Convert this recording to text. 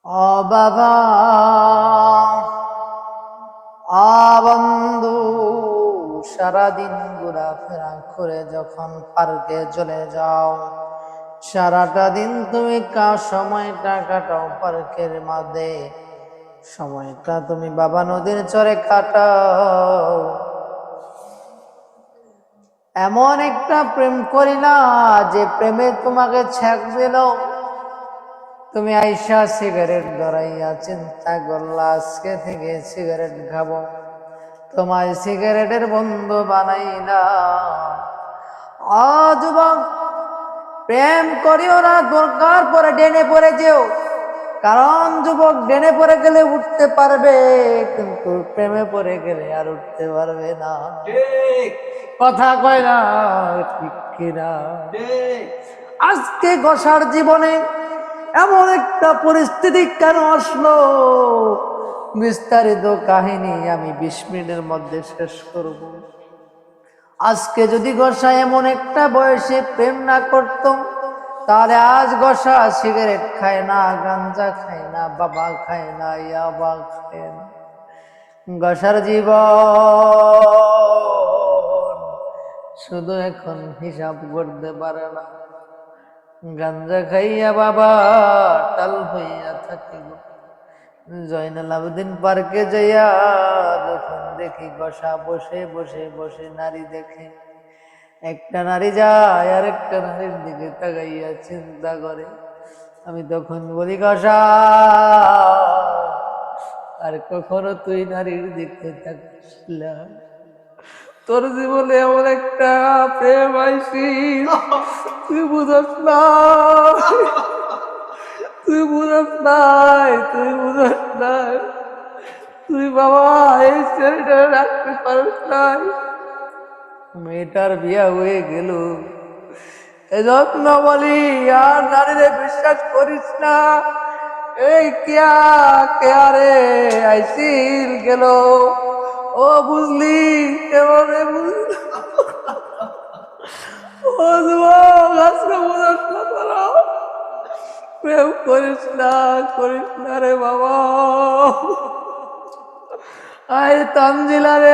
ও বাবা, বন্ধু, সারাদিন ঘোরাফেরা করে যখন পার্কে চলে যাও, সারাটা দিন তুমি সময়টা কাটাও পার্কের মধ্যে, সময়টা তুমি বাবা নদীর চরে কাটাও। এমন একটা প্রেম করিলা যে প্রেমে তোমাকে ছ্যাক দিল। তুমি আইসা সিগারেট ধরাইয়া চিন্তা করলা আজকে থেকে সিগারেট খাবো, তোমায় সিগারেটের বন্ধু বানাইলা। যুবক, প্রেম করিও না, দরকার পরে ডেনে পড়ে যেও। কারণ যুবক, ডেনে পড়ে গেলে উঠতে পারবে, কিন্তু প্রেমে পড়ে গেলে আর উঠতে পারবে না। কথা কয় না, ঠিক কিনা? আজকে গোসার জীবনে এমন একটা পরিস্থিতি কেন আসলো, বিস্তারিত কাহিনী আমি 20 মিনিটের মধ্যে শেষ করব। আজকে যদি গোসা এমন একটা বয়সে প্রেম না করত, তাহলে আজ গোসা সিগারেট খায় না, গাঞ্জা খায় না, বাবা খায় না, ইয়াবা খায় না। গোসার জীবন শুধু এখন হিসাব করতে পারে না, গাঞ্জা খাইয়া বাবা টাল হইয়া থাকে। জয়নাল আবেদিন পার্কে যাইয়া যখন দেখি গোসা বসে বসে বসে নারী দেখে, একটা নারী যায় আর একটা নারীর দিকে তাকাইয়া চিন্তা করে। আমি তখন বলি, গোসা, আর কখনো তুই নারীর দিকে তাকাস না। তোর জীবনে এমন একটা প্রেম আইসি, তুই বুঝস না, তুই বুঝস নাই, তুই বুঝস নাই। তুই বাবা এই ছেলেটা রাখতে পারিস নাই। মেয়েটার বিয়া হয়ে গেল, এজন্য বলি আর নারীরে বিশ্বাস করিস না। এই কেয়ারে আইসিল গেল, ও বুঝলি কেমনে বুঝলি? ও যুবক, আজকে বুঝস না, তোরা প্রেম করিস না রে বাবা। আয় তানজিলা রে।